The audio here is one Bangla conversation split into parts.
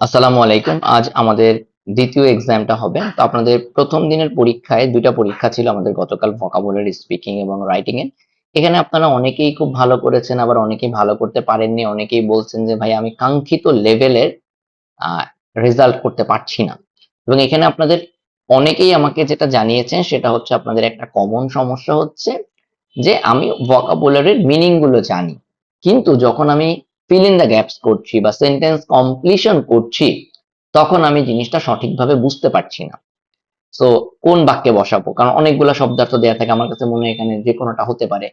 আসসালামু আলাইকুম। আজ আমাদের দ্বিতীয় এক্সামটা হবে। তো আপনাদের প্রথম দিনের পরীক্ষায় ২ টা পরীক্ষা ছিল আমাদের গতকাল ভোকাবুলারি স্পিকিং এবং রাইটিং এ। এখানে আপনারা অনেকেই খুব ভালো করেছেন, আবার অনেকেই ভালো করতে পারেননি। অনেকেই বলছেন যে ভাই আমি কাঙ্ক্ষিত লেভেলের আ রেজাল্ট করতে পারছি না। এবং এখানে আপনাদের অনেকেই আমাকে যেটা জানিয়েছেন সেটা হচ্ছে আপনাদের একটা কমন সমস্যা হচ্ছে যে আমি ভোকাবুলারির মিনিং গুলো জানি। কিন্তু যখন আমি fill in the gaps করছি বা সেন্টেন্স কমপ্লিশন করছি, তখন আমি জিনিসটা সঠিকভাবে বুঝতে পারছি না। সো কোন বাক্যে বসাবো? কারণ অনেকগুলা শব্দার্থ দেয়া থাকে। আমার কাছে মনে হয় এখানে যেকোনোটা হতে পারে।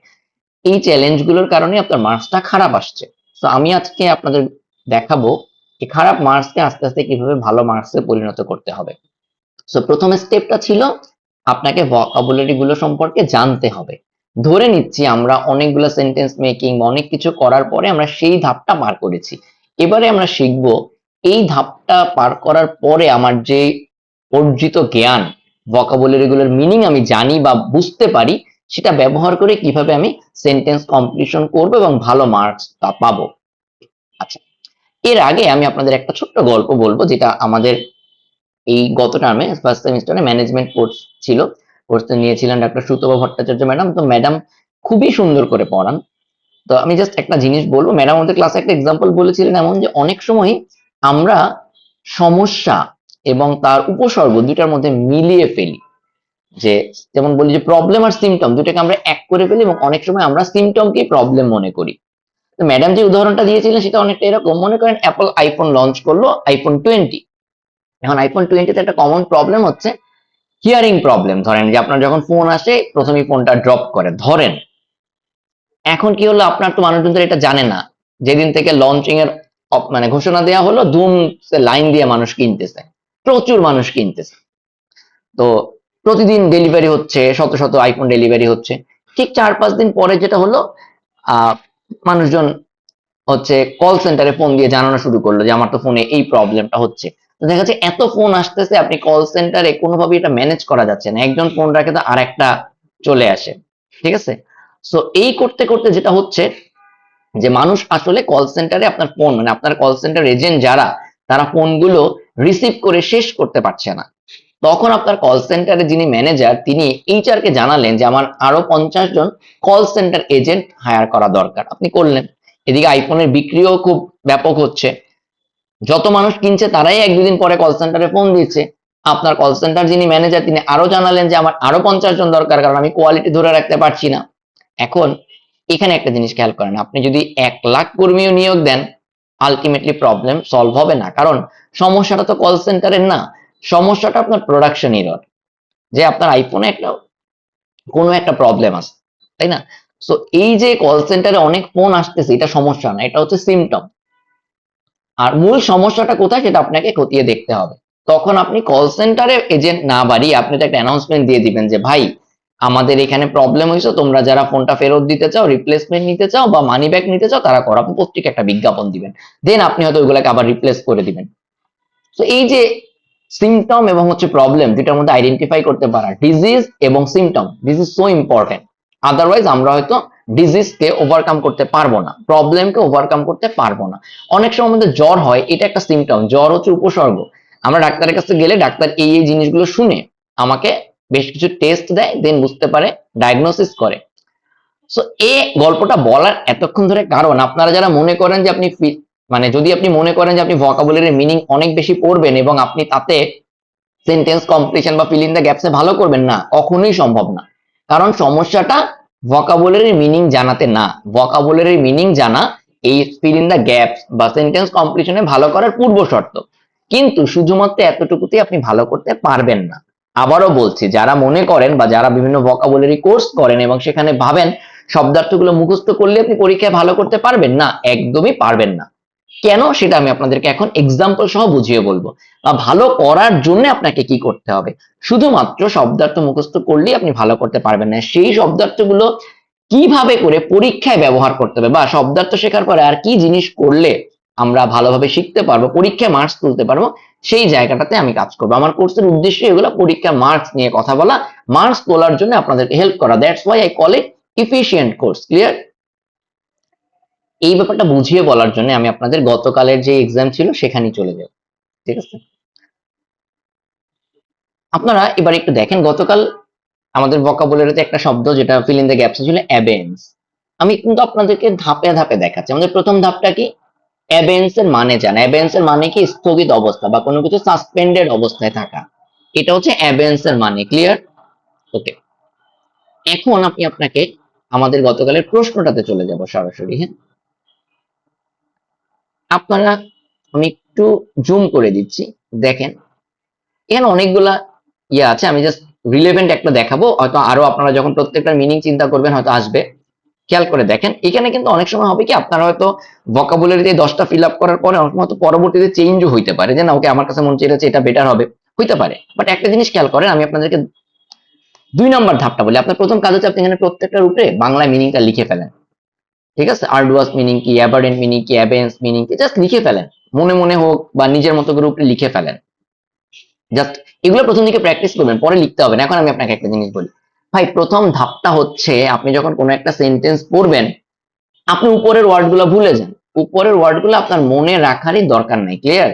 এই চ্যালেঞ্জ গুলোর কারণে আপনার মার্কসটা খারাপ আসছে। সো আমি আজকে আপনাদের দেখাবো এই খারাপ মার্কসকে আস্তে, আস্তে কিভাবে ভালো মার্কসে পরিণত করতে হবে। সো প্রথম স্টেপটা ছিল আপনাকে ভোকাবুলারি গুলো সম্পর্কে জানতে হবে। ধরে নিচ্ছি আমরা অনেকগুলো সেন্টেন্স মেকিং বা অনেক কিছু করার পরে আমরা সেই ধাপটা পার করেছি। এবারে আমরা শিখব এই ধাপটা পার করার পরে আমার যে অর্জিত জ্ঞান, ভোকাবুলারি গুলোর মিনিং আমি জানি বা বুঝতে পারি, সেটা ব্যবহার করে কিভাবে আমি সেন্টেন্স কমপ্লিশন করব এবং ভালো মার্কস পাবো। আচ্ছা, এর আগে আমি আপনাদের একটা ছোট্ট গল্প বলবো যেটা আমাদের এই গত টার্মে ফার্স্ট সেমিস্টারে ম্যানেজমেন্ট কোর্স ছিল। কোর্সটা নিয়েছিলেন ডক্টর সুতপা ভট্টাচার্য ম্যাডাম। তো ম্যাডাম খুবই সুন্দর করে পড়ান। তো আমি জাস্ট একটা জিনিস বলবো, ম্যাডাম আমাদের ক্লাসে একটা এক্সাম্পল বলেছিলেন এমন যে অনেক সময় আমরা সমস্যা এবং তার উপসর্গ দুইটার মধ্যে মিলিয়ে ফেলি। যে যেমন বলি যে প্রবলেম আর সিমটম দুইটাকে আমরা এক করে ফেলি এবং অনেক সময় আমরা সিমটমকেই প্রবলেম মনে করি। তো ম্যাডাম যে উদাহরণটা দিয়েছিলেন সেটা অনেকটা এরকম, মনে করেন অ্যাপল আইফোন লঞ্চ করলো, আইফোন 20। এখন আইফোন 20 তে একটা কমন প্রবলেম হচ্ছে হিয়ারিং প্রবলেম। ধরেন যে আপনার যখন ফোন আসে প্রথমেই ফোনটা ড্রপ করে ধরেন। এখন কি হলো, আপনার তো মানুষজন তো এটা জানে না। যেদিন থেকে লঞ্চিং এর মানে ঘোষণা দেওয়া হলো, ধুম লাইন দিয়ে মানুষ কিনতেছে, প্রচুর মানুষ কিনতেছে। তো প্রতিদিন ডেলিভারি হচ্ছে, শত শত আইফোন ডেলিভারি হচ্ছে। ঠিক 4-5 দিন পরে যেটা হলো, আহ মানুষজন হচ্ছে কল সেন্টারে ফোন দিয়ে জানানো শুরু করলো যে আমার তো ফোনে এই প্রবলেমটা হচ্ছে। তো দেখা যাচ্ছে এত ফোন আসতেছে, আপনি কল সেন্টারে কোনোভাবে এটা ম্যানেজ করা যাচ্ছে না। একজন ফোন রাখে তো আর একটা চলে আসে। ঠিক আছে? সো এই করতে করতে যেটা হচ্ছে যে মানুষ আসলে কল সেন্টারে আপনার ফোন মানে আপনার কল সেন্টার এজেন্ট যারা, তারা ফোনগুলো রিসিভ করে শেষ করতে পারছে না। তখন আপনার কল সেন্টারে যিনি ম্যানেজার তিনি এইচআর কে জানালেন যে আমার আরো 50 জন কল সেন্টার এজেন্ট হায়ার করা দরকার। আপনি করলেন। এদিকে আইফোনের বিক্রিও খুব ব্যাপক হচ্ছে। যত মানুষ কিনছে তারাই 1-2 দিন পরে কল সেন্টারে ফোন দিচ্ছে। আপনার কল সেন্টার যিনি ম্যানেজার তিনি আরো জানালেন যে আমার আরো 50 জন দরকার, কারণ আমি কোয়ালিটি ধরে রাখতে পারছি না। এখন এখানে একটা জিনিস খেয়াল করেন, আপনি যদি 1 লাখ কর্মীও নিয়োগ দেন, আলটিমেটলি প্রবলেম সলভ হবে না। কারণ সমস্যাটা তো কল সেন্টারের না, সমস্যাটা আপনার প্রোডাকশন এরর। যে আপনার আইফোনে একটা কোনো একটা প্রবলেম আছে, তাই না? সো এই যে কল সেন্টারে অনেক ফোন আসতেছে এটা সমস্যা না, এটা হচ্ছে সিমটম। আর মূল সমস্যাটা কোথায় সেটা আপনাকে খতিয়ে দেখতে হবে। তখন আপনি কল সেন্টারে এজেন্ট না বাড়িয়ে আপনি তো একটা অ্যানাউন্সমেন্ট দিয়ে দিবেন যে ভাই আমাদের এখানে প্রবলেম হয়েছে, তোমরা যারা ফোনটা ফেরত দিতে চাও, রিপ্লেসমেন্ট নিতে চাও বা মানি ব্যাক নিতে চাও তারা করো। আপনি পত্রিকা একটা বিজ্ঞাপন দিবেন, দেন আপনি হয়তো ওইগুলোকে আবার রিপ্লেস করে দিবেন। তো এই যে সিমটম এবং হচ্ছে প্রবলেম দুটার মধ্যে আইডেন্টিফাই করতে পারা, ডিজিজ এবং symptom, this is so important. Otherwise আমরা হয়তো ডিজিজকে ওভারকাম করতে পারবো না, প্রবলেমকে ওভারকাম করতে পারবো না। অনেক সময় আমাদের জ্বর হয়, এটা একটা সিমটম, জ্বর হচ্ছে উপসর্গ। আমরা ডাক্তারের কাছে গেলে ডাক্তার এই এই জিনিসগুলো শুনে আমাকে বেশ কিছু টেস্ট দেয়, দেন বুঝতে পারে, ডায়াগনোসিস করে। সো এই গল্পটা বলার এতক্ষণ ধরে কারণ আপনারা যারা মনে করেন যে আপনি মানে যদি আপনি মনে করেন যে আপনি ভোকাবুলারির মিনিং অনেক বেশি পড়বেন এবং আপনি তাতে সেন্টেন্স কমপ্লিশন বা ফিল ইন দ্য গ্যাপসে ভালো করবেন, না, কখনোই সম্ভব না। কারণ সমস্যাটা ভোকাবুলারির মিনিং জানাতে না, ভোকাবুলারির মিনিং জানা এই ফিল ইন দ্য গ্যাপস বা সেন্টেন্স কমপ্লিশনে ভালো করার পূর্ব শর্ত। কিন্তু শুধুমাত্র এতটুকুতেই আপনি ভালো করতে পারবেন না। আবারও বলছি, যারা মনে করেন বা যারা বিভিন্ন ভোকাবুলারি কোর্স করেন এবং সেখানে ভাবেন শব্দার্থগুলো মুখস্থ করলে আপনি পরীক্ষায় ভালো করতে পারবেন, না, একদমই পারবেন না। কেন সেটা আমি আপনাদেরকে এখন এক্সাম্পল সহ বুঝিয়ে বলবো। বা ভালো করার জন্য আপনাকে কি করতে হবে। শুধুমাত্র শব্দার্থ মুখস্থ করলেই আপনি ভালো করতে পারবেন না। সেই শব্দার্থগুলো কিভাবে করে পরীক্ষায় ব্যবহার করতে হবে বা শব্দার্থ শেখার পরে আর কি জিনিস করলে আমরা ভালোভাবে শিখতে পারবো, পরীক্ষায় মার্কস তুলতে পারবো, সেই জায়গাটাতে আমি কাজ করবো। আমার কোর্সের উদ্দেশ্য এগুলো, পরীক্ষা মার্কস নিয়ে কথা বলা, মার্কস তোলার জন্য আপনাদেরকে হেল্প করা। That's why I call it efficient course. Clear? এই ব্যাপারটা বুঝিয়ে বলার জন্য আমি আপনাদের গতকালের যে এক্সাম ছিল সেখানেই চলে যাব। ঠিক আছে, আপনারা এবার একটু দেখেন গতকাল আমাদের ভোকাবুলারিতে একটা শব্দ যেটা ফিল ইন দ্য গ্যাপস ছিল অ্যাবেন্স। আমি কিন্তু আপনাদেরকে ধাপে ধাপে দেখাচ্ছি। আমাদের প্রথম ধাপটা কি, অ্যাবেন্স এর মানে জানা। অ্যাবেন্স এর মানে কি, স্থগিত অবস্থা বা কোনো কিছু সাসপেন্ডেড অবস্থায় থাকা, এটা হচ্ছে অ্যাবেন্স এর মানে। ক্লিয়ার? ওকে, এখন আমি আপনাকে আমাদের গতকালের প্রশ্নটাতে চলে যাব সরাসরি। হ্যাঁ, আপনারা, আমি একটু জুম করে দিচ্ছি, দেখেন এখানে অনেকগুলা ইয়ে আছে, আমি জাস্ট রিলেভেন্ট একটা দেখাবো, হয়তো আরো আপনারা যখন প্রত্যেকটার মিনিং চিন্তা করবেন হয়তো আসবে। খেয়াল করে দেখেন, এখানে কিন্তু অনেক সময় হবে কি, আপনারা হয়তো ভোকাবুলারিতে 10টা ফিল আপ করার পরে অনেক সময় পরবর্তীতে চেঞ্জও হইতে পারে, যে না ওকে আমার কাছে মনে হচ্ছে এটা বেটার হবে, হইতে পারে। বাট একটা জিনিস খেয়াল করেন, আমি আপনাদেরকে 2 নম্বর ধাপটা বলি। আপনার প্রথম কাজ হচ্ছে আপনি এখানে প্রত্যেকটার উপরে বাংলা মিনিংটা লিখে ফেলেন। ঠিক আছে, আর্ডুয়াস মিনিং কি, অ্যাবারেন্ট মিনিং কি, অ্যাবেন্স মিনিং কি, জাস্ট লিখে ফেলেন। মনে মনে হোক বা নিজের মতো করে উপরে লিখে ফেলেন। জাস্ট এগুলো প্রথম দিকে প্র্যাকটিস করবেন, পরে লিখতে হবে না। এখন আমি আপনাকে একটা জিনিস বলি ভাই, প্রথম ধাপটা হচ্ছে আপনি যখন কোনো একটা সেন্টেন্স পড়বেন, আপনি উপরের ওয়ার্ড গুলো ভুলে যান। উপরের ওয়ার্ড গুলো আপনার মনে রাখারই দরকার নাই। ক্লিয়ার?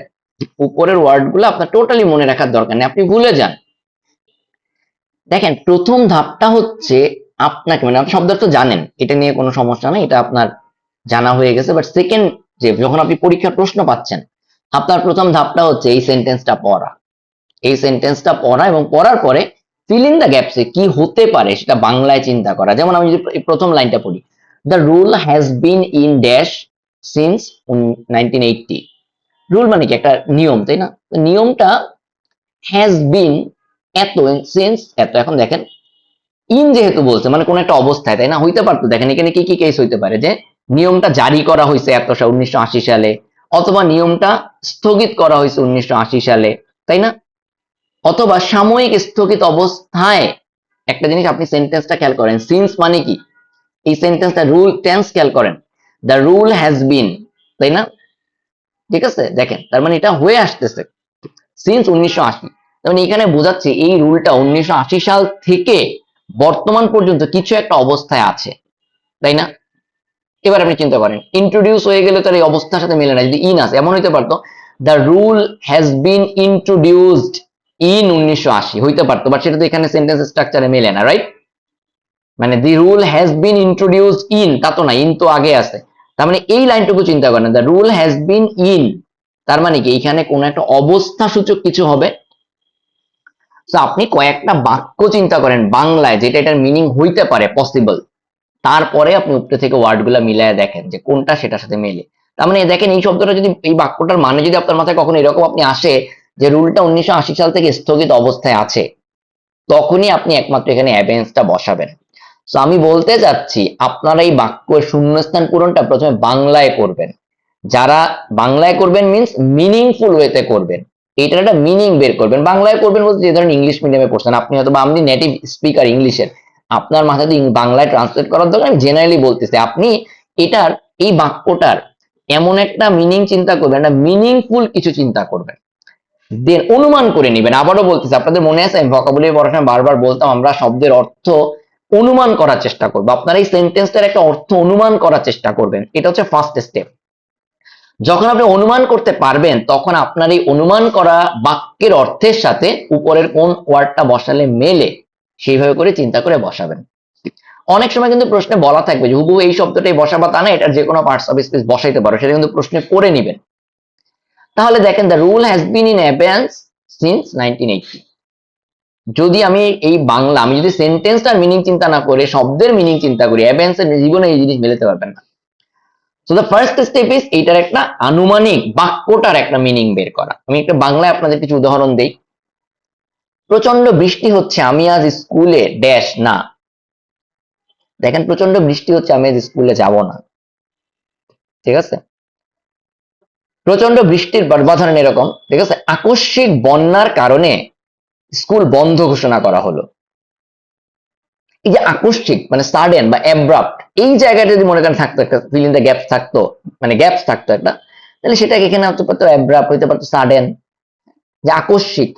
উপরের ওয়ার্ড গুলো আপনার টোটালি মনে রাখার দরকার নেই, আপনি ভুলে যান। দেখেন প্রথম ধাপটা হচ্ছে আপনাকে, মানে আপনি শব্দ তো জানেন, এটা নিয়ে কোনো সমস্যা নেই, এটা আপনার জানা হয়ে গেছে। বাট সেকেন্ড, যে যখন আপনি পরীক্ষার প্রশ্ন পাচ্ছেন, আপনার প্রথম ধাপটা হচ্ছে এই সেন্টেন্সটা পড়া। এই সেন্টেন্সটা পড়া এবং পড়ার পরে ফিল ইন দ্য গ্যাপসে কি হতে পারে সেটা বাংলায় চিন্তা করা। যেমন আমি যদি প্রথম লাইনটা পড়ি, the rule has been in dash since 1980। Rule মানে কি, একটা নিয়ম, তাই না? নিয়মটা হ্যাজ বিন এত, সিন্স এত। এখন দেখেন ইন যেহেতু বলছে মানে কোন একটা অবস্থায়, তাই না? হইতে পারতো, দেখেন এখানে কি কি কেস হইতে পারে, যে নিয়মটা জারি করা হয়েছে এত 1980 সালে, অথবা নিয়মটা স্থগিত করা হয়েছে 1980 সালে, তাই না? অথবা সাময়িক স্থগিত অবস্থায়। একটা জিনিস আপনি সেন্টেন্সটা খেয়াল করেন, সিন্স মানে কি, এই সেন্টেন্সটা রুল টেন্স খেয়াল করেন, দ্য রুল হ্যাজ বিন, তাই না? ঠিক আছে, দেখেন তার মানে এটা হয়ে আসতেছে সিন্স 1980। তার মানে এখানে বোঝাচ্ছে এই রুলটা 1980 সাল থেকে বর্তমান পর্যন্ত কিছু একটা অবস্থায় আছে, তাই না? এবার আপনি চিন্তা করেন, ইন্ট্রোডিউস হয়ে গেলে তার এই অবস্থার সাথে মেলে না। যদি ইন আছে, এমন হইতে পারতো the rule has bin introduced in 1980, হইতে পারতো, বাট সেটা তো এখানে সেন্টেন্স স্ট্রাকচারে মেলে না, রাইট? মানে দি rule has bin introduced in, তা তো না, ইন তো আগে আছে। তার মানে এই লাইনটুকু চিন্তা করেন, the rule has been in, তার মানে কি এখানে কোন একটা অবস্থা সূচক কিছু হবে। তো আপনি কয়েকটা বাক্য চিন্তা করেন বাংলায় যেটা এটার মিনিং হইতে পারে পসিবল, তারপরে আপনি উপরে থেকে ওয়ার্ড গুলা মিলায় দেখেন যে কোনটা সেটার সাথে মেলে। তার মানে দেখেন এই শব্দটা যদি, এই বাক্যটার মানে যদি আপনার মাথায় কখনো এরকম আপনি আসে যে রুলটা 1980 সাল থেকে স্থগিত অবস্থায় আছে, তখনই আপনি একমাত্র এখানে অ্যাবেন্সটা বসাবেন। তো আমি বলতে চাচ্ছি আপনারা এই বাক্যের শূন্যস্থান পূরণটা প্রথমে বাংলায় করবেন। যারা বাংলায় করবেন মিন্স মিনিংফুল ওয়েতে করবেন, এইটার একটা মিনিং বের করবেন। বাংলায় করবেন বলতে, যে ধরেন ইংলিশ মিডিয়ামে পড়ছেন আপনি, হয়তো বা আপনি নেটিভ স্পিকার ইংলিশের, আপনার মাথায় তো বাংলায় ট্রান্সলেট করার দরকার, আমি জেনারেলি বলতেছি আপনি এটার, এই বাক্যটার এমন একটা মিনিং চিন্তা করবেন, একটা মিনিংফুল কিছু চিন্তা করবেন, দেন অনুমান করে নেবেন। আবারও বলতেছি, আপনাদের মনে আছে আমি ভোকাবুলারি পড়ার সময় বারবার বলতাম আমরা শব্দের অর্থ অনুমান করার চেষ্টা করবো। আপনারা এই সেন্টেন্সটার একটা অর্থ অনুমান করার চেষ্টা করবেন, এটা হচ্ছে ফার্স্ট স্টেপ। যখন আপনি অনুমান করতে পারবেন, তখন আপনার এই অনুমান করা বাক্যের অর্থের সাথে উপরের কোন ওয়ার্ডটা বসালে মেলে, সেইভাবে করে চিন্তা করে বসাবেন। অনেক সময় কিন্তু প্রশ্নে বলা থাকবে যে হুবহু এই শব্দটাই বসাবা, তা না, এটার যে কোনো পার্টস অফ স্পিচ বসাইতে পারো, সেটা কিন্তু প্রশ্নে পড়ে নিবেন। তাহলে দেখেন, the rule has been in abeyance since 1980। যদি আমি এই বাংলা, আমি যদি সেন্টেন্সটার মিনিং চিন্তা না করে শব্দের মিনিং চিন্তা করি, অ্যাবেন্সের জীবনে এই জিনিস মেলাতে পারবেন না। So the first step is এইটার একটা আনুমানিক বাক্যটার একটা মিনিং বের করা। আমি একটা বাংলায় আপনাদের কিছু উদাহরণ দেই। প্রচন্ড বৃষ্টি হচ্ছে, আমি আজ স্কুলে ড্যাশ না। দেখেন প্রচন্ড বৃষ্টি হচ্ছে, আমি আজ স্কুলে যাব না। ঠিক আছে, প্রচন্ড বৃষ্টির বা ধরেন এরকম, ঠিক আছে, আকস্মিক বন্যার কারণে স্কুল বন্ধ ঘোষণা করা হলো। এই যে আকস্মিক মানে সাডেন বা অ্যাব্রাপ্ট, এই জায়গাটা যদি মনে করেন থাকতো একটা ফিল ইন দ্য গ্যাপস থাকতো, মানে গ্যাপস থাকতো একটা, তাহলে সেটাকে এখানে হতে পারতো অ্যাব্রাপ্ট, হইতে পারতো সাডেন, যে আকস্মিক,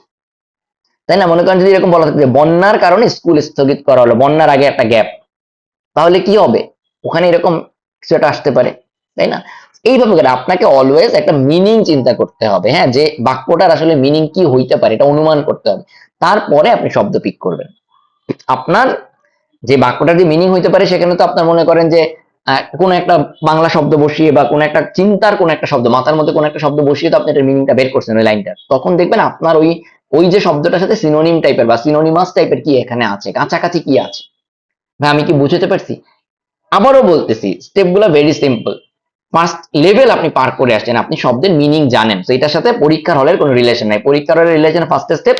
তাই না? মনে করেন যদি এরকম বলা থাকতো যে বন্যার কারণে স্কুল স্থগিত করা হলো, বন্যার আগে একটা গ্যাপ, তাহলে কি হবে? ওখানে এরকম কিছু একটা আসতে পারে, তাই না? এইভাবে করে আপনাকে অলওয়েজ একটা মিনিং চিন্তা করতে হবে, হ্যাঁ, যে বাক্যটার আসলে মিনিং কি হইতে পারে এটা অনুমান করতে হবে, তারপরে আপনি শব্দ পিক করবেন। আপনার যে বাক্যটার যে মিনিং হইতে পারে সেখানে তো আপনার মনে করেন যে কোন একটা বাংলা শব্দ বসিয়ে বা কোন একটা চিন্তার কোন একটা শব্দ মাথার মধ্যে কোন একটা শব্দ বসিয়ে তো আপনি এটার মিনিংটা বের করছেন ওই লাইনটা, তখন দেখবেন আপনার ওই ওই যে শব্দটার সাথে সিনোনিম টাইপের বা সিনোনিমাস টাইপের কি এখানে আছে, কাছাকাছি কি আছে। ভাই আমি কি বুঝতে পারছি? আবারও বলতেছি, স্টেপগুলো ভেরি সিম্পল। ফার্স্ট লেভেল আপনি পার করে আসছেন, আপনি শব্দের মিনিং জানেন, তো এটার সাথে পরীক্ষার হলের কোনো রিলেশন নাই। পরীক্ষার হলের রিলেশন ফার্স্ট স্টেপ,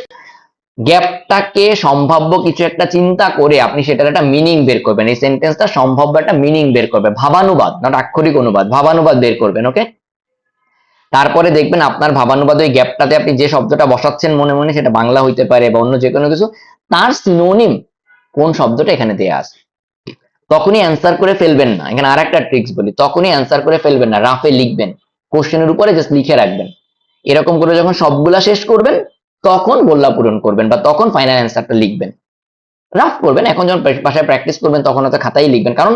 গ্যাপটাকে সম্ভাব্য কিছু একটা চিন্তা করে আপনি সেটার একটা মিনিং বের করবেন, এই সেন্টেন্সটা সম্ভাব্য একটা মিনিং বের করবে, ভাবানুবাদ নট আক্ষরিক অনুবাদ, ভাবানুবাদ বের করবেন। ওকে, তারপরে দেখবেন আপনার ভাবানুবাদ ওই গ্যাপটাতে আপনি যে শব্দটা বসাচ্ছেন মনে মনে, সেটা বাংলা হইতে পারে বা অন্য যে কোনো কিছু, তার সিনোনিম কোন শব্দটা এখানে দেয়া আছে। তখনই অ্যান্সার করে ফেলবেন না, এখানে আর একটা ট্রিক্স বলি, তখনই অ্যান্সার করে ফেলবেন না, রাফে লিখবেন, কোশ্চেনের উপরে জাস্ট লিখে রাখবেন। এরকম করে যখন সবগুলা শেষ করবেন তখন গোল্লা পূরণ করবেন বা তখন ফাইনাল অ্যান্সারটা লিখবেন। রাফ করবেন, এখন যখন বাসায় প্র্যাকটিস করবেন তখন হয়তো খাতায় লিখবেন, কারণ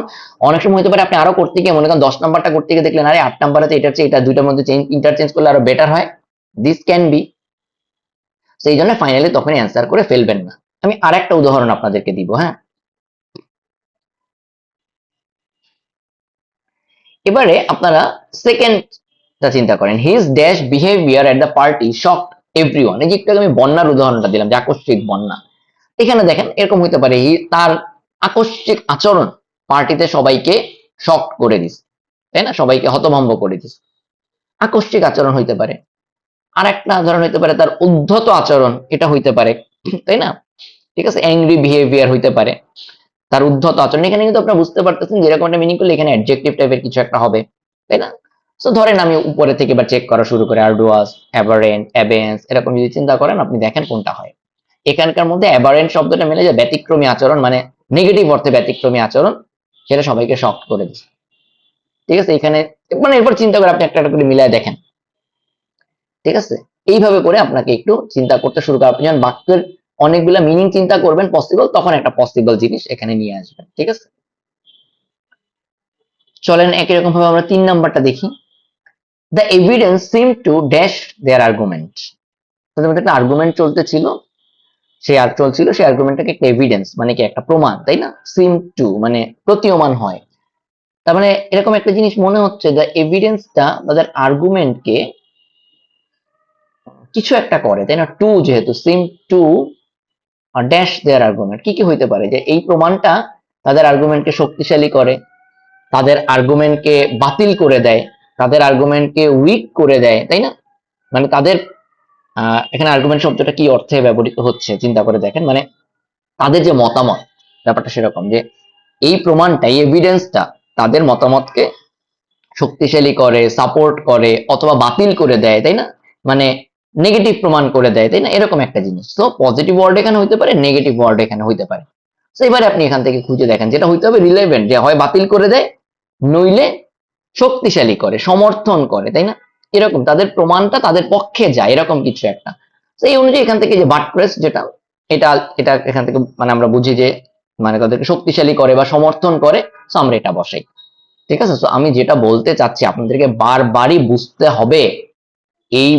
অনেক সময় হতে পারে আপনি আরো করতে গিয়ে মনে করেন 10 নাম্বারটা করতে গিয়ে দেখলেন আরে 8 নাম্বার আছে, এটার চেয়ে এটা দুইটার মধ্যে ইন্টারচেঞ্জ করলে আরো বেটার হয়। দিস ক্যান বি, সেই জন্য ফাইনালি তখনই অ্যান্সার করে ফেলবেন না। আমি আরেকটা উদাহরণ আপনাদেরকে দিব, হ্যাঁ। এবারে আপনারা সেকেন্ডটা চিন্তা করেন, his dash behaviour at the party shocked everyone. এই যে একটু আগে আমি বন্যার উদাহরণটা দিলাম যে আকস্মিক বন্যা, এখানে দেখেন এরকম হইতে পারে তার আকস্মিক আচরণ পার্টিতে সবাইকে শক করে দিস, তাই না, সবাইকে হতভম্ব করে দিস, আকস্মিক আচরণ হইতে পারে। আর একটা ধরন হইতে পারে তার উদ্ধত আচরণ, এটা হইতে পারে, তাই না, ঠিক আছে, অ্যাংরি বিহেভিয়ার হইতে পারে, তার উদ্ধত আচরণ। এখানে কিন্তু আপনারা বুঝতে পারতেছেন যেরকম একটা মিনিং করলে এখানে অ্যাডজেক্টিভ টাইপের কিছু একটা হবে, তাই না। তো ধরেন আমি উপরে থেকে এবার চেক করা শুরু করে আর্ডুয়াস, অ্যাবারেন্ট, অ্যাবেন্স, এরকম যদি চিন্তা করেন আপনি দেখেন কোনটা হয়। এখানকার মধ্যে অ্যাবারেন্ট শব্দটা মিলে যে ব্যতিক্রমী আচরণ, মানে নেগেটিভ অর্থে ব্যতিক্রমী আচরণ, সেটা সবাইকে শক করে দিচ্ছে, ঠিক আছে। এখানে মানে এরপর চিন্তা করে আপনি একটা একটা করে মিলায় দেখেন, ঠিক আছে। এইভাবে করে আপনাকে একটু চিন্তা করতে শুরু করেন, আপনি যখন বাক্যের অনেকগুলা মিনিং চিন্তা করবেন পসিবল, তখন একটা পসিবল জিনিস এখানে নিয়ে আসবেন, ঠিক আছে। চলেন একই রকম ভাবে আমরা 3 নাম্বারটা দেখি। The evidence seem to dash their argument. তাদের মধ্যে একটা আর্গুমেন্ট চলতেছিল, সেই আর্গুমেন্টটাকে একটা এভিডেন্স মানে কি একটা প্রমাণ, তাই না, সিম টু মানে প্রতীয়মান হয়। তার মানে এরকম একটা জিনিস মনে হচ্ছে দ্য এভিডেন্সটা তাদের আর্গুমেন্টকে কিছু একটা করে, তাই না, টু যেহেতু সিম টু ড্যাশ দেয়ার আর্গুমেন্ট, কি কি হইতে পারে যে এই প্রমাণটা তাদের আর্গুমেন্টকে শক্তিশালী করে, তাদের আর্গুমেন্টকে বাতিল করে দেয়, তাদের আর্গুমেন্টকে উইক করে দেয়, তাই না। মানে তাদের এখানে আর্গুমেন্ট শব্দটা কি অর্থে ব্যবহৃত হচ্ছে চিন্তা করে দেখেন, মানে তাদের যে মতামত, ব্যাপারটা সেরকম যে এই প্রমাণটা, এই এভিডেন্সটা তাদের মতামতকে শক্তিশালী করে, সাপোর্ট করে অথবা বাতিল করে দেয়, তাই না, মানে নেগেটিভ প্রমাণ করে দেয়, তাই না, এরকম একটা জিনিস। তো পজিটিভ ওয়ার্ড এখানে হইতে পারে, নেগেটিভ ওয়ার্ড এখানে হইতে পারে। তো এবারে আপনি এখান থেকে খুঁজে দেখেন, যেটা হইতে হবে রিলেভেন্ট, যে হয় বাতিল করে দেয় নইলে শক্তিশালী করে, সমর্থন করে, তাই না, এরকম তাদের প্রমাণটা তাদের পক্ষে যায়, এরকম কিছু একটা। তো এই অনুযায়ী এখান থেকে যে বাট্রেস যেটা, এটা এটা এখান থেকে মানে আমরা বুঝি যে মানে তাদেরকে শক্তিশালী করে বা সমর্থন করে, তো আমরা এটা বসাই, ঠিক আছে। তো আমি যেটা বলতে চাচ্ছি আপনাদেরকে বারবারই বুঝতে হবে, এই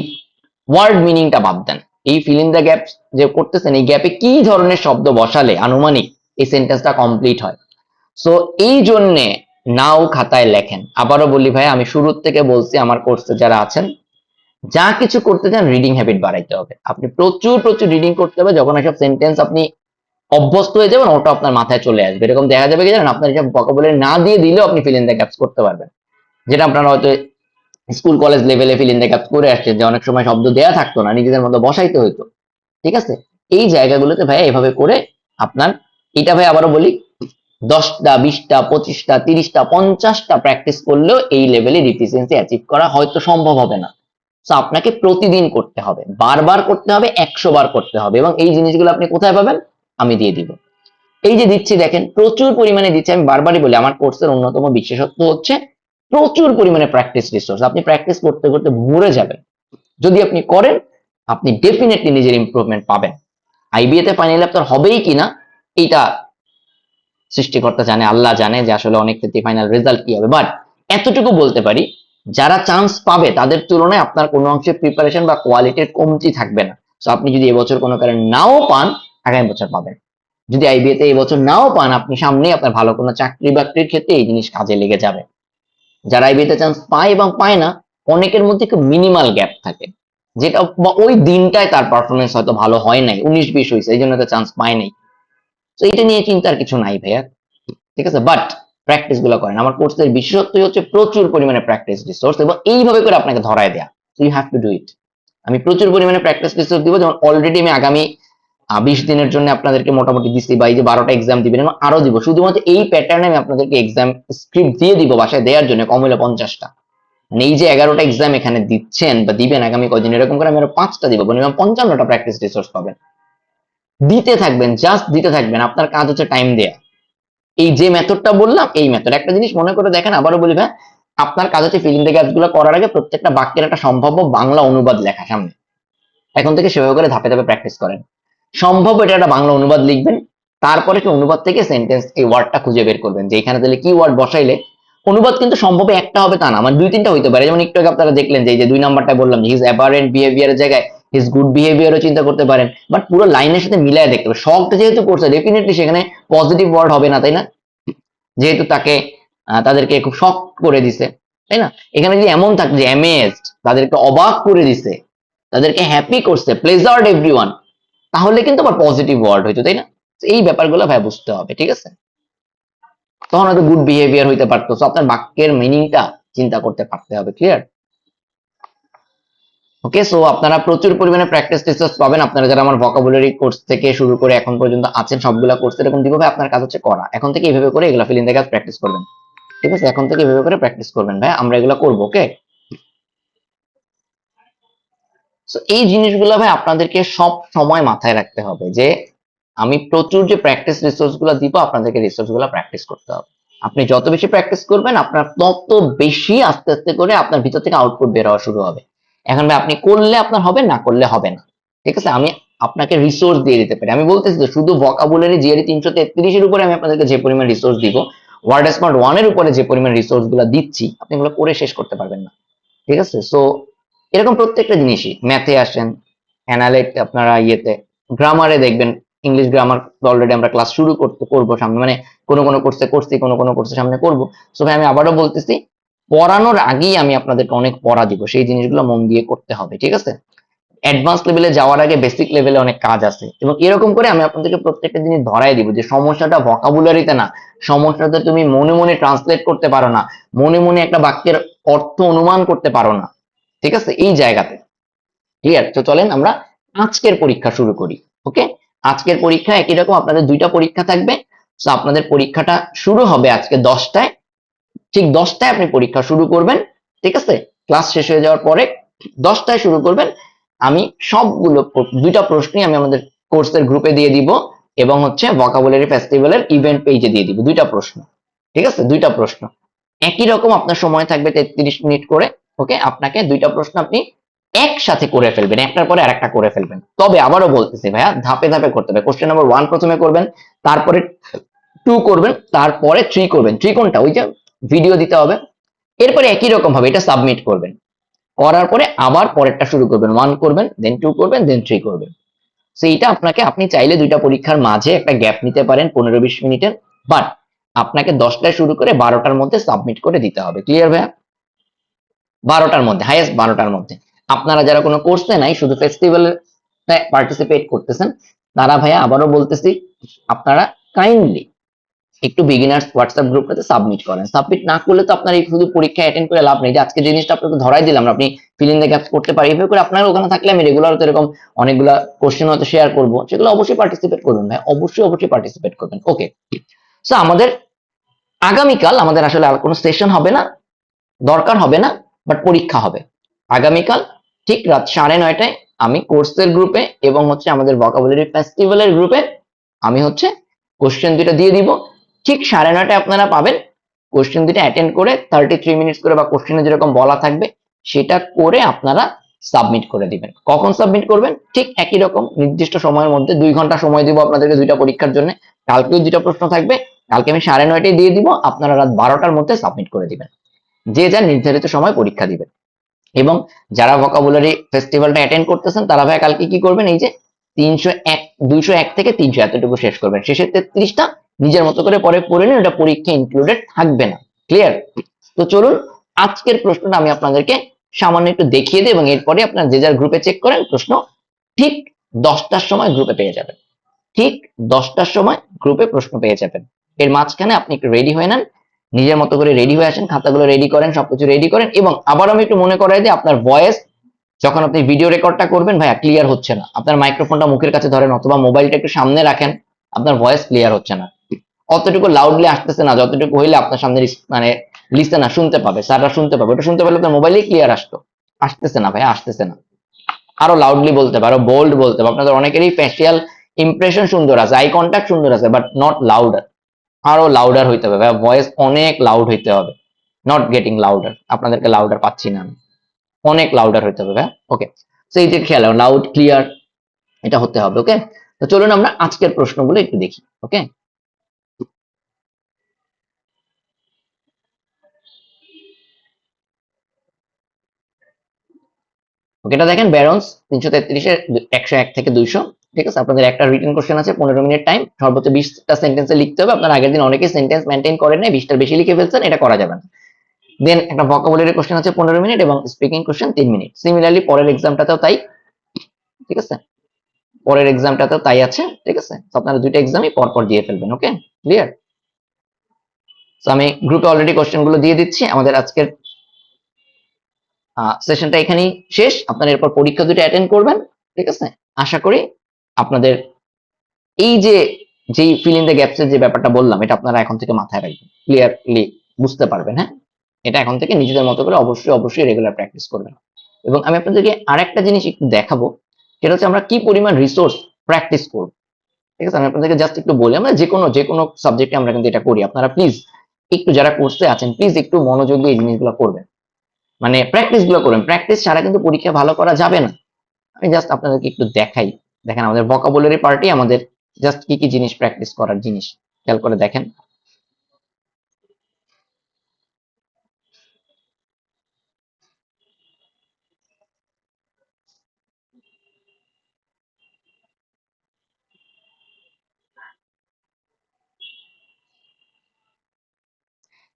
ওয়ার্ড মিনিংটা বাদ দেন, এই ফিল ইন দ্য গ্যাপ যে করতেছেন, এই গ্যাপে কি ধরনের শব্দ বসালে আনুমানিক এই সেন্টেন্সটা কমপ্লিট হয়। সো এই জন্যে নাও খাতায় লেখেন। আবারও বলি ভাই, আমি শুরুর থেকে বলছি আমার কোর্সে যারা আছেন, যা কিছু করতে চান রিডিং হ্যাবিট বাড়াইতে হবে, আপনি প্রচুর প্রচুর রিডিং করতে হবে, যখন এসব সেন্টেন্স আপনি অভ্যস্ত হয়ে যাবেন ওটা আপনার মাথায় চলে আসবে। এরকম দেখা যাবে কি জানেন, আপনার এসব ভোকাবুলারি না দিয়ে দিলেও আপনি ফিল ইন দ্য গ্যাপস করতে পারবেন, যেটা আপনারা হয়তো স্কুল কলেজ লেভেলে ফিল ইন দ্য গ্যাপস করে আসছেন, যে অনেক সময় শব্দ দেয়া থাকতো না, নিজেদের মতো বসাইতে হইতো, ঠিক আছে। এই জায়গাগুলোতে ভাই এভাবে করে আপনার, এটা ভাই আবারও বলি, 10টা 20টা 25টা 30টা 50টা প্র্যাকটিস করলেও এই লেভেলে ডিফিসিয়েন্সি অ্যাচিভ করা হয়তো সম্ভব হবে না। তো আপনাকে প্রতিদিন করতে হবে, বারবার করতে হবে, 100 বার করতে হবে, এবং এই জিনিসগুলো আপনি কোথায় পাবেন, আমি দিয়ে দিব। এই যে দিচ্ছি দেখেন প্রচুর পরিমাণে দিচ্ছি, আমি বারবারই বলি আমার কোর্সের অন্যতম বিশেষত্ব হচ্ছে প্রচুর পরিমাণে প্র্যাকটিস রিসোর্স, আপনি প্র্যাকটিস করতে করতে মরে যাবেন। যদি আপনি করেন আপনি ডেফিনেটলি নিজের ইমপ্রুভমেন্ট পাবেন। আইবিএ তে ফাইনালি আপনার হবেই কিনা এইটা সৃষ্টিকর্তা জানে, আল্লাহ জানে যে আসলে অনেক ক্ষেত্রে ফাইনাল রেজাল্ট কি হবে, বাট এতটুকু বলতে পারি যারা চান্স পাবে তাদের তুলনায় আপনার কোনো অংশে প্রিপারেশন বা কোয়ালিটির কমতি থাকবে না। তো আপনি যদি এবছর কোনো কারণে নাও পান, আগামী বছর পাবেন। যদি আইবিএ তে এই বছর নাও পান, আপনি সামনেই আপনার ভালো কোনো চাকরি বাকরির ক্ষেত্রে এই জিনিস কাজে লেগে যাবে। যারা আইবিএ তে চান্স পায় এবং পায় না, অনেকের মধ্যে খুব মিনিমাল গ্যাপ থাকে, যেটা বা ওই দিনটায় তার পারফরমেন্স হয়তো ভালো হয় নাই, 19-20 হয়েছে, এই জন্য তো চান্স পায় নাই। তো এটা নিয়ে চিন্তার কিছু নাই ভাইয়া, ঠিক আছে। বাট প্র্যাকটিস গুলো করেন। আমার কোর্সের বিশেষত্বই হচ্ছে প্রচুর পরিমাণে প্র্যাকটিস রিসোর্স, এবং এইভাবে করে আপনাকে ধরায় দেয়া। You have to do it. আমি প্রচুর পরিমাণে প্র্যাকটিস রিসোর্স দিব, যেমন অলরেডি আমি আগামী 20 দিনের জন্য আপনাদেরকে মোটামুটি দিচ্ছি, বা এই যে 12টা এক্সাম দিবেন এবং আরো দিব, শুধুমাত্র এই প্যাটার্নে আমি আপনাদেরকে এক্সাম স্ক্রিপ্ট দিয়ে দিব বাসায় দেওয়ার জন্য, কম হলে 50টা। মানে এই যে 11টা এক্সাম এখানে দিচ্ছেন বা দিবেন আগামী কয়দিন, এরকম করে আমি আরো 5টা দিব, মিনিমাম 55টা প্র্যাকটিস রিসোর্স পাবেন। দিতে থাকবেন, জাস্ট দিতে থাকবেন, আপনার কাজ হচ্ছে টাইম দেয়া। এই যে মেথডটা বললাম, এই মেথড, একটা জিনিস মনে করে দেখেন, আবারও বলি ভাই, আপনার কাজ হচ্ছে ফিল ইন দ্য গ্যাপস গুলো করার আগে প্রত্যেকটা বাক্যের একটা সম্ভাব্য বাংলা অনুবাদ লেখা সামনে। এখন থেকে সেভাবে করে ধাপে ধাপে প্র্যাকটিস করেন। সম্ভব এটা একটা বাংলা অনুবাদ লিখবেন, তারপরে কি অনুবাদ থেকে সেন্টেন্স এই ওয়ার্ডটা খুঁজে বের করবেন, যে এখানে তাহলে কি ওয়ার্ড বসাইলে অনুবাদ কিন্তু সম্ভব একটা হবে তা না, মানে 2-3টা হইতে পারে। যেমন একটু আগে আপনারা দেখলেন যে এই যে 2 নাম্বারটা বললাম, হিজ অ্যাবারেন্ট বিহেভিয়ারের জায়গায় হিজ গুড বিহেভিয়ারও চিন্তা করতে পারেন, বাট পুরো লাইনের সাথে মিলায় দেখতে হবে। শখটা যেহেতু করছে, ডেফিনেটলি সেখানে পজিটিভ ওয়ার্ড হবে না, তাই না? যেহেতু তাকে তাদেরকে খুব শক করে দিছে, তাই না? এখানে যদি এমন থাকে যে অ্যামেজড, তাদেরকে অবাক করে দিছে, তাদেরকে হ্যাপি করছে, প্লেজার্ড এভরিওয়ান, তাহলে কিন্তু আবার পজিটিভ ওয়ার্ড হইতো, তাই না? তো এই ব্যাপারগুলো ভাই বুঝতে হবে, ঠিক আছে। তখন হয়তো গুড বিহেভিয়ার হইতে পারতো। তো আপনার বাক্যের মিনিংটা চিন্তা করতে পারতে হবে, ক্লিয়ার? ওকে, সো আপনারা প্রচুর পরিমাণে প্র্যাকটিস রিসার্চ পাবেন। আপনারা যারা আমার ভোকাবুলারি কোর্স থেকে শুরু করে এখন পর্যন্ত আছেন, সবগুলা কোর্স এরকম দিব ভাই। আপনার কাজ হচ্ছে করা, এখন থেকে এইভাবে করে এগুলা fill in the gaps practice করবেন, ঠিক আছে? এখন থেকে এইভাবে করে প্র্যাকটিস করবেন ভাই, আমরা এগুলা করবো, ওকে? তো এই জিনিসগুলো ভাই আপনাদেরকে সব সময় মাথায় রাখতে হবে, যে আমি প্রচুর যে প্র্যাকটিস রিসোর্স গুলো দিব, আপনাদেরকে রিসোর্স গুলো প্র্যাকটিস করতে হবে। আপনি যত বেশি প্র্যাকটিস করবেন, আপনার তত বেশি আস্তে আস্তে করে আপনার ভিতর থেকে আউটপুট বের হওয়া শুরু হবে। এখন ভাই আপনি করলে আপনার হবে, না করলে হবে না, ঠিক আছে? আমি আপনাকে রিসোর্স দিয়ে দিতে পারি। আমি বলতেছি যে শুধু ভোকাবুলারি জিআরই 333 এর উপরে আমি আপনাদেরকে যে পরিমাণ রিসোর্স দিব, ওয়ার্ড স্মার্ট 1 এর উপরে যে পরিমাণ রিসোর্স গুলো দিচ্ছি, আপনি এগুলো করে শেষ করতে পারবেন না, ঠিক আছে? সো এরকম প্রত্যেকটা জিনিসই, ম্যাথে আসেন, অ্যানালাইট আপনারা ইয়েতে, গ্রামারে দেখবেন, ইংলিশ গ্রামার অলরেডি আমরা ক্লাস শুরু করবো সামনে, মানে কোনো কোর্সে করছি, কোনো কোর্সে সামনে করব। সো ভাই আমি আবারও বলতেছি, পড়ানোর আগেই আমি আপনাদেরকে অনেক পড়া দিব, সেই জিনিসগুলো মন দিয়ে করতে হবে, ঠিক আছে? অ্যাডভান্স লেভেলে যাওয়ার আগে বেসিক লেভেলে অনেক কাজ আছে, এবং এরকম করে আমি আপনাদেরকে প্রত্যেকটা জিনিস ধরাই দিব, যে সমস্যাটা ভোকাবুলারিতে না, সমস্যাটা তুমি মনে মনে ট্রান্সলেট করতে পারো না, মনে মনে একটা বাক্যের অর্থ অনুমান করতে পারো না, ঠিক আছে? এই জায়গাতে, ক্লিয়ার? তো চলেন আমরা আজকের পরীক্ষা শুরু করি, ওকে? আজকের পরীক্ষা একই রকম, আপনাদের 2টা পরীক্ষা থাকবে। তো আপনাদের পরীক্ষাটা শুরু হবে আজকে 10টায়, ঠিক 10টায় আপনি পরীক্ষা শুরু করবেন, ঠিক আছে? ক্লাস শেষ হয়ে যাওয়ার পরে 10টায় শুরু করবেন। আমি সবগুলো 2টা প্রশ্নই আমি আমাদের কোর্সের গ্রুপে দিয়ে দিব, এবং হচ্ছে ভোকাবুলারি ফেস্টিভ্যালের ইভেন্ট পেজে দিয়ে দিব 2টা প্রশ্ন, ঠিক আছে? 2টা প্রশ্ন একই রকম, আপনার সময় থাকবে 33 মিনিট করে, ওকে? আপনাকে 2টা প্রশ্ন আপনি একসাথে করে ফেলবেন, একটার পরে আরেকটা করে ফেলবেন। তবে আবারও বলতেছি ভাইয়া, ধাপে ধাপে করতে হবে। কোশ্চেন নাম্বার 1 প্রথমে করবেন, তারপরে 2 করবেন, তারপরে 3 করবেন। 3 কোনটা? ওই যে ভিডিও দিতে হবে। এরপরে একই রকম ভাবে এটা সাবমিট করবেন, করার পরে আবার পরেরটা শুরু করবেন, 1 করবেন, দেন 2 করবেন, দেন 3 করবেন। সো এইটা আপনাকে, আপনি চাইলে 2টা পরীক্ষার মাঝে একটা গ্যাপ নিতে পারেন 15-20 মিনিটের, বাট আপনাকে 10টায় শুরু করে 12টার মধ্যে সাবমিট করে দিতে হবে, ক্লিয়ার ভাইয়া? 12টার মধ্যে, হাইয়েস্ট 12টার মধ্যে। আপনারা যারা কোনো কোর্সে নাই, শুধু ফেস্টিভ্যালে পার্টিসিপেট করতেছেন, তারা ভাইয়া আবারও বলতেছি, আপনারা কাইন্ডলি একটু বিগিনার্স হোয়াটসঅ্যাপ গ্রুপটাতে সাবমিট করেন। সাবমিট না করলে তো আপনার এই শুধু পরীক্ষা অ্যাটেন্ড করে লাভ নেই, যে আজকে যে জিনিসটা আপনাকে ধরাই দিলাম, আপনি ফিল ইন দ্য গ্যাপস করতে পারি, এভাবে করে আপনার ওখানে থাকলে আমি রেগুলার তো এরকম অনেকগুলা কোশ্চেন হয়তো শেয়ার করবো, সেগুলো অবশ্যই পার্টিসিপেট করবেন ভাই, অবশ্যই পার্টিসিপেট করবেন, ওকে? সো আমাদের আগামীকাল আমাদের আসলে আর কোনো সেশন হবে না, দরকার হবে না, বাট পরীক্ষা হবে আগামীকাল ঠিক রাত 9:30টায়। আমি কোর্সের গ্রুপে এবং হচ্ছে আমাদের ভোকাবুলারি ফেস্টিভ্যালের গ্রুপে আমি হচ্ছে কোশ্চেন 2টা দিয়ে দিব, ঠিক 9:30টায় আপনারা পাবেন। কোশ্চেন 2টা অ্যাটেন্ড করে 33 মিনিটস করে, বা কোশ্চেনে যেরকম বলা থাকবে সেটা করে আপনারা সাবমিট করে দিবেন। কখন সাবমিট করবেন? ঠিক একই রকম নির্দিষ্ট সময়ের মধ্যে, 2 ঘন্টা সময় দিব আপনাদেরকে 2টা পরীক্ষার জন্য। কালকেও 2টা প্রশ্ন থাকবে, কালকে আমি 9:30টায় দিয়ে দিব, আপনারা রাত 12টার মধ্যে সাবমিট করে দিবেন। যে যার নির্ধারিত সময় পরীক্ষা দিবেন। এবং যারা ভোকাবুলারি ফেস্টিভ্যালটা অ্যাটেন্ড করতেছেন তারা ভাই কালকে কি করবেন, এই যে 301 201 থেকে 300 এতটুকু শেষ করবেন, শেষের 33টা নিজের মতো করে পরে পড়ে নিন, এটা পরীক্ষা ইনক্লুডেড থাকবে না। ক্লিয়ার? তো চলুন আজকের প্রশ্নটা আমি আপনাদেরকে সামান্য একটু দেখিয়ে দিই এবং এরপরে আপনারা যে যার গ্রুপে চেক করেন, প্রশ্ন ঠিক 10টার সময় গ্রুপে পেয়ে যাবেন। ঠিক 10টার সময় গ্রুপে প্রশ্ন পেয়ে যাবেন। এর মাঝখানে আপনি একটু রেডি হয়ে নেন, নিজের মতো করে রেডি হয়ে আসেন, খাতাগুলো রেডি করেন, সবকিছু রেডি করেন। এবং আবার আমি একটু মনে করাই দিই, আপনার ভয়েস যখন আপনি ভিডিও রেকর্ডটা করবেন ভাইয়া ক্লিয়ার হচ্ছে না, আপনার মাইক্রোফোনটা মুখের কাছে ধরেন অথবা মোবাইলটা একটু সামনে রাখেন, আপনার ভয়েস ক্লিয়ার হচ্ছে না, অতটুকু লাউডলি আসতেছে না যতটুকু হইলে আপনার সামনে মানে লিসেনার শুনতে পাবে, স্যাররা শুনতে পাবে, ওটা শুনতে পারলে আপনার মোবাইলেই ক্লিয়ার আসতো, আসতেছে না ভাইয়া, আসতেছে না। আরো লাউডলি বলতে পারো, বোল্ড বলতে পারো, আপনাদের অনেকেরই ফেসিয়াল ইমপ্রেশন সুন্দর আছে, আই কন্ট্যাক্ট সুন্দর আছে, বাট নট লাউডার। আরো লাউডার হইতে হবে, ভয়েস অনেক লাউড হইতে হবে, নট গেটিং লাউডার, আপনাদেরকে লাউডার পাচ্ছি না আমি, অনেক লাউডার হইতে হবে। ওকে, তো এই যে খেয়াল লাউড ক্লিয়ার এটা হতে হবে। ওকে, তো চলুন আমরা আজকের প্রশ্নগুলো একটু দেখি। ওকে, ওকে, এটা দেখেন ব্যারন্স 333-এর 101 থেকে 200। ঠিক আছে, আপনাদের একটা রিটেন কোশ্চেন আছে, 15 মিনিট টাইম, সর্বোচ্চ 20টা সেন্টেন্সে লিখতে হবে। আপনার আগের দিন অনেকে সেন্টেন্স মেনটেন করেন নাই, 20টার বেশি লিখে ফেলছেন, এটা করা যাবে না। দেন একটা ভোকাবুলারি কোশ্চেন আছে 15 মিনিট এবং স্পিকিং কোশ্চেন 3 মিনিট। সিমিলারলি পরের এক্সামটাতেও তাই। ঠিক আছে, পরের এক্সামটাতেও তাই আছে। ঠিক আছে, তো আপনারা দুইটা এক্সামই পরপর দিয়ে ফেলবেন। ওকে, ক্লিয়ার? তো আমি গ্রুপে অলরেডি কোশ্চেন গুলো দিয়ে দিচ্ছি। আমাদের আজকের সেশনটা এখানেই শেষ। আপনারা এরপর পরীক্ষা দুটো অ্যাটেন্ড করবেন। ঠিক আছে, আশা করি আপনাদের এই যে যেই ফিল ইন দ্য গ্যাপস এর যে ব্যাপারটা বললাম, এটা আপনারা এখন থেকে মাথায় রাখবেন, ক্লিয়ারলি বুঝতে পারবেন। হ্যাঁ, এটা এখন থেকে নিজেদের মতো করে অবশ্যই অবশ্যই রেগুলার প্র্যাকটিস করবেন। এবং আমি আপনাদেরকে আরেকটা জিনিস একটু দেখাবো, সেটা হচ্ছে আমরা কি পরিমাণ রিসোর্স প্র্যাকটিস করব। ঠিক আছে, আমি আপনাদেরকে জাস্ট একটু বলি, আমরা যে কোনো সাবজেক্টে আমরা কিন্তু এটা করি। আপনারা প্লিজ একটু যারা কোর্সে আছেন প্লিজ একটু মনোযোগ দিয়ে এই জিনিসগুলো করবেন, মানে প্র্যাকটিস গুলো করবেন। প্র্যাকটিস ছাড়া কিন্তু পরীক্ষা ভালো করা যাবে না। আমি জাস্ট আপনাদেরকে একটু দেখাই। দেখেন আমাদের ভোকাবুলারি পার্টি আমাদের জাস্ট কি কি জিনিস প্র্যাকটিস করার জিনিস খেয়াল করে দেখেন।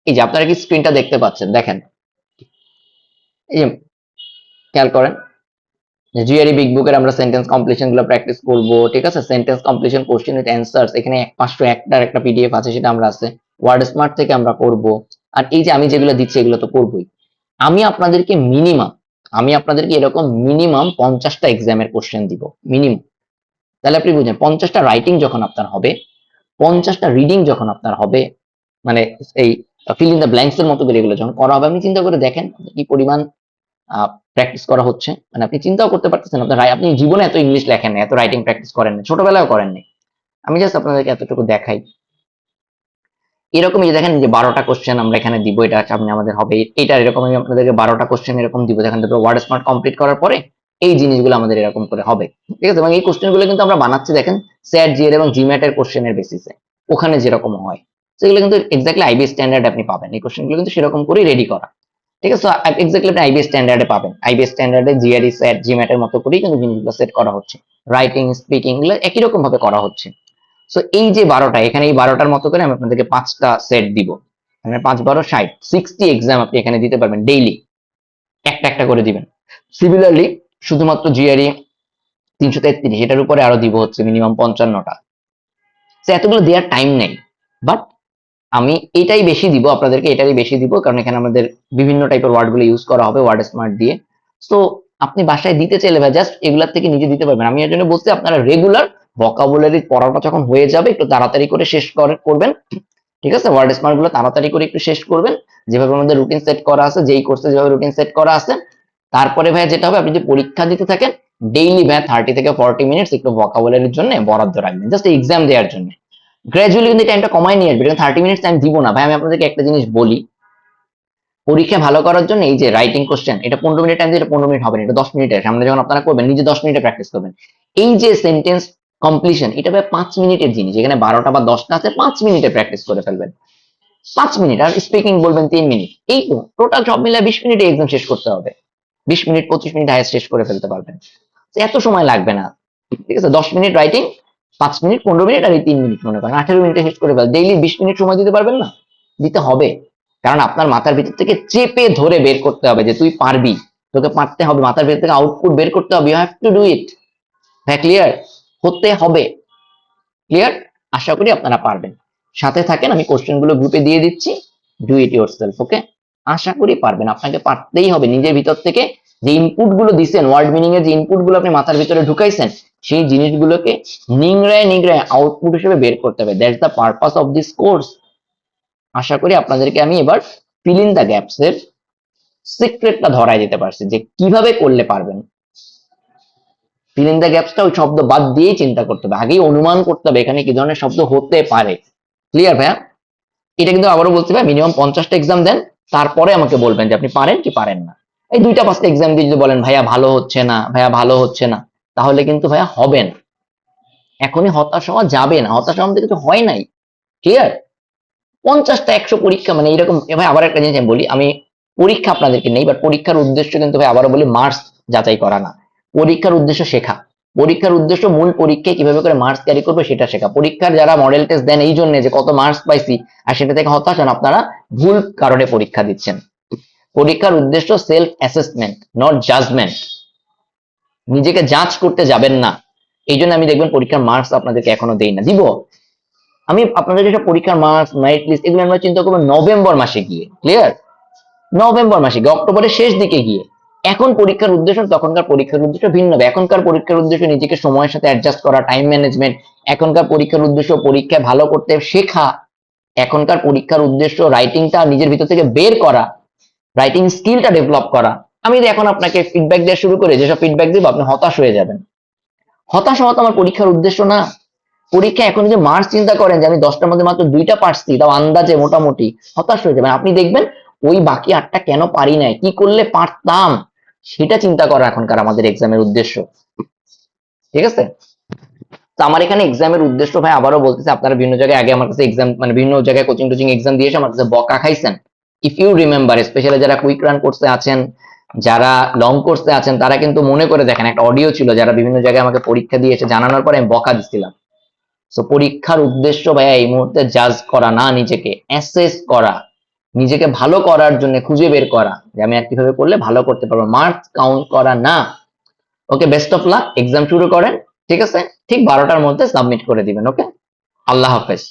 এই যে আপনারা কি স্ক্রিনটা দেখতে পাচ্ছেন? দেখেন, এই যে খেয়াল করেন জিআরই বিগ বুকের আমরা সেন্টেন্স কমপ্লিশন গুলো প্র্যাকটিস করব। ঠিক আছে, sentence completion question with answers, এখানে 501টার একটা পিডিএফ আছে, সেটা আমরা আছে। ওয়ার্ড স্মার্ট থেকে আমরা করব। আর এই যে আমি যেগুলো দিচ্ছি এগুলো তো করবই। আমি আপনাদেরকে মিনিমাম, আমি আপনাদেরকে এরকম মিনিমাম 50টা এক্সামের কোশ্চেন দিব মিনিমাম। তাহলে আপনি বুঝেন 50টা রাইটিং যখন আপনার হবে, 50টা রিডিং যখন আপনার হবে, মানে এই ফিল ইন দ্য ব্ল্যাঙ্কস এর মতো করে এগুলো যখন করা হবে, আপনি চিন্তা করে দেখেন কি পরিমাণ প্র্যাকটিস করা হচ্ছে। মানে আপনি চিন্তাও করতে পারতেছেন আপনার আপনি জীবনে এত ইংলিশ লেখেন না, এত রাইটিং প্র্যাকটিস করেন না, ছোটবেলায় করেননি। আমি জাস্ট আপনাদেরকে এতটুকু দেখাই। এরকমই দেখেন যে 12টা কোশ্চেন আমরা এখানে দিব, এটা সামনে আমাদের হবে। এটা এরকম আমি আপনাদেরকে 12টা কোশ্চেন এরকম দিব, দেখেন তারপর ওয়ার্ড স্মার্ট কমপ্লিট করার পরে এই জিনিসগুলো আমাদের এরকম করে হবে। ঠিক আছে, এবং এই কোশ্চেন গুলো কিন্তু আমরা বানাচ্ছি দেখেন স্যাট জিএর এবং জিম্যাট এর কোশ্চেনের বেসিসে, ওখানে যেরকম হয় সেগুলো কিন্তু এক্স্যাক্টলি আইবি স্ট্যান্ডার্ড আপনি পাবেন। এই কোশ্চেন গুলো কিন্তু সেরকম করেই রেডি করা। ঠিক আছে, এক্স্যাক্টলি আপনি আইবি স্ট্যান্ডার্ডে পাবেন। আইবি স্ট্যান্ডার্ডে জিআরই স্যাট জিম্যাট এর মতো করেই কিন্তু জিনিসগুলো সেট করা হচ্ছে। রাইটিং স্পিকিং গুলো একই রকম ভাবে করা হচ্ছে। সো এই যে 12টা, এখানে এই 12টার মতো করে আমি আপনাদেরকে 5টা সেট দিব, মানে 5 12 60 60 এক্সাম আপনি এখানে দিতে পারবেন ডেইলি, একটা একটা করে দিবেন। সিমিলারলি শুধুমাত্র জিআরই 333 এটার উপরে আরো দিব হচ্ছে মিনিমাম 55টা। তো এতগুলো দেওয়ার টাইম নেই, বাট আমি এটাই বেশি দিব আপনাদেরকে, এটাই বেশি দিব কারণ এখানে আমাদের বিভিন্ন টাইপের ওয়ার্ড গুলো ইউজ করা হবে ওয়ার্ড স্মার্ট দিয়ে। তো আপনি বাসায় দিতে চাইলে বা জাস্ট এগুলার থেকে নিজে দিতে পারবেন। আমি এর জন্য বলছি আপনারা রেগুলার ভোকাবুলারি পড়াটা যখন হয়ে যাবে একটু তাড়াতাড়ি করে শেষ করবেন। ঠিক আছে, ওয়ার্ড স্মার্ট গুলো তাড়াতাড়ি করে একটু শেষ করবেন, যেভাবে আমাদের রুটিন সেট করা আছে, যেই কোর্সে যেভাবে রুটিন সেট করা আছে। তারপরে ভাই যেটা হবে, আপনি যদি পরীক্ষা দিতে থাকেন ডেইলি ভাই 30 থেকে 40 মিনিটস একটু ভোকাবুলারির জন্য বরাদ্দ রাখবেন, জাস্ট এক্সাম দেওয়ার জন্য। গ্রাজুয়ালি কিন্তু টাইমটা কমায় নিয়ে আসবে, 30 মিনিটস টাইম দিব না ভাই। আমি আপনাদেরকে একটা জিনিস বলি, পরীক্ষা ভালো করার জন্য এই যে রাইটিং কোশ্চেন, এটা 15 মিনিট টাইম দিয়ে 15 মিনিট হবে না, এটা 10 মিনিটের সামনে যখন আপনারা করবেন নিজে 10 মিনিটে প্র্যাকটিস করবেন। এই যে সেন্টেন্স কমপ্লিশন, এটা ভাই 5 মিনিটের জিনিস, এখানে 12টা বা 10টা আছে, 5 মিনিটে প্র্যাকটিস করে ফেলবেন। 5 মিনিট, আর স্পিকিং বলবেন 3 মিনিট, এই তো টোটাল সব মিলে 20 মিনিটে এক্সাম শেষ করতে হবে। 20 মিনিট 25 মিনিট হায়ার শেষ করে ফেলতে পারবেন, তো এত সময় লাগবে না। ঠিক আছে, 10 মিনিট রাইটিং, 5 মিনিট, 15 মিনিট, আর এই 3 মিনিট মনে করেন 18 মিনিটে শেষ করে ফেল। ডেইলি 20 মিনিট সময় দিতে পারবেন না? দিতে হবে, কারণ আপনার মাথার ভিতর থেকে চেপে ধরে বের করতে হবে যে তুই পারবি, তোকে পারতে হবে, মাথার ভিতর থেকে আউটপুট বের করতে হবে, you have to do it. হ্যাঁ, ক্লিয়ার? হতে হবে। ক্লিয়ার? আশা করি আপনারা পারবেন। সাথে থাকেন, আমি কোশ্চেন গুলো গ্রুপে দিয়ে দিচ্ছি, ডু ইট ইউর সেলফ। ওকে, আশা করি পারবেন, আপনাকে পারতেই হবে। নিজের ভিতর থেকে যে ইনপুট গুলো দিচ্ছেন, ওয়ার্ড মিনিং এর যে ইনপুট গুলো আপনি মাথার ভিতরে ঢুকাইছেন, সেই জিনিসগুলোকে নিংড়ায় নিংড়ায় আউটপুট হিসেবে বের করতে হবে। That's the purpose of this course. আশা করি আপনাদেরকে আমি এবার ফিল ইন দ্য গ্যাপস এর সিক্রেটটা ধরাই দিতে পারছি যে কিভাবে করলে পারবেন। ফিল ইন দ্য গ্যাপসটা ওই শব্দ বাদ দিয়েই চিন্তা করতে হবে, আগেই অনুমান করতে হবে এখানে কি ধরনের শব্দ হতে পারে। ক্লিয়ার ভাইয়া? এটা কিন্তু আবারও বলতে হবে, মিনিমাম 50টা এক্সাম দেন, তারপরে আমাকে বলবেন যে আপনি পারেন কি পারেন না। এই 2টা 5টা এক্সাম দিয়ে যদি বলেন ভাইয়া ভালো হচ্ছে না, ভাইয়া ভালো হচ্ছে না, তাহলে কিন্তু ভাইয়া হবে না। এখনই হতাশ হওয়া যাবে না, হতাশ হওয়া আমাদের কিছু হয় নাই। ক্লিয়ার? 50টা 100 পরীক্ষা মানে এরকম। ভাই আবার একটা জিনিস আমি বলি, আমি পরীক্ষা আপনাদেরকে নেই, বাট পরীক্ষার উদ্দেশ্য কিন্তু ভাই আবারও বলি মার্কস যাচাই করা না। পরীক্ষার উদ্দেশ্য শেখা। পরীক্ষার উদ্দেশ্য মূল পরীক্ষায় কিভাবে করে মার্কস ক্যারি করবে সেটা শেখা। পরীক্ষার যারা মডেল টেস্ট দেন এই জন্য যে কত মার্কস পাইছি আর সেটা থেকে হতাশ হন, আপনারা ভুল কারণে পরীক্ষা দিচ্ছেন। পরীক্ষার উদ্দেশ্য সেলফ অ্যাসেসমেন্ট, নট জাজমেন্ট। নিজেকে জাজ করতে যাবেন না। এই জন্য আমি দেখবেন পরীক্ষার মার্কস আপনাদেরকে এখনো দেই না, দিব। আমি আপনাদের যেসব পরীক্ষার মার্কস, মেরিট লিস্ট, এগুলো আমরা চিন্তা করবো নভেম্বর মাসে গিয়ে। ক্লিয়ার? নভেম্বর মাসে গিয়ে, অক্টোবরের শেষ দিকে গিয়ে। এখন পরীক্ষার উদ্দেশ্য, তখনকার পরীক্ষার উদ্দেশ্য ভিন্ন হবে। এখনকার পরীক্ষার উদ্দেশ্য নিজেকে সময়ের সাথে অ্যাডজাস্ট করা, টাইম ম্যানেজমেন্ট। এখনকার পরীক্ষার উদ্দেশ্য পরীক্ষায় ভালো করতে শেখা। এখনকার পরীক্ষার উদ্দেশ্য রাইটিংটা নিজের ভিতর থেকে বের করা, রাইটিং স্কিলটা ডেভেলপ করা। আমি যদি এখন আপনাকে ফিডব্যাক দেওয়া শুরু করি, যেসব ফিডব্যাক দিব আপনি হতাশ হয়ে যাবেন। হতাশ হওয়া তো আমার পরীক্ষার উদ্দেশ্য না। পরীক্ষা এখন যে মার্কস চিন্তা করেন যে আমি 10টার মধ্যে মাত্র 2টা পারছি, তাও আন্দাজে মোটামুটি, হতাশ হয়ে যাবেন। আপনি দেখবেন ওই বাকি 8টা কেন পারি নাই, কি করলে পারতাম, সেটা চিন্তা করা এখনকার আমাদের এক্সামের উদ্দেশ্য। ঠিক আছে? তো আমার এখানে এক্সামের উদ্দেশ্য ভাই আবারও বলতেছে, আপনারা বিভিন্ন জায়গায় আগে আমার কাছে এক্সাম মানে বিভিন্ন জায়গায় কোচিং টোচিং এক্সাম দিয়েছে, আমার কাছে বকা খাইছেন। ইফ ইউ রিমেম্বার, স্পেশালি যারা কুইক রান কোর্সে আছেন, যারা লং কোর্সে আছেন, তারা কিন্তু মনে করে দেখেন, একটা অডিও ছিল যারা বিভিন্ন জায়গায় আমাকে পরীক্ষা দিয়ে এসে জানানোর পরে আমি বকা দিচ্ছিলাম। সো পরীক্ষার উদ্দেশ্য ভাইয়া এই মুহূর্তে জাজ করা না, নিজেকে অ্যাসেস করা, নিজেকে ভালো করার জন্য খুঁজে বের করা যে আমি আর কিভাবে করলে ভালো করতে পারবো, মার্কস কাউন্ট করা না। ওকে, বেস্ট অফ লাক, এক্সাম শুরু করেন। ঠিক আছে, ঠিক 12টার মধ্যে সাবমিট করে দিবেন। ওকে, আল্লাহ হাফেজ।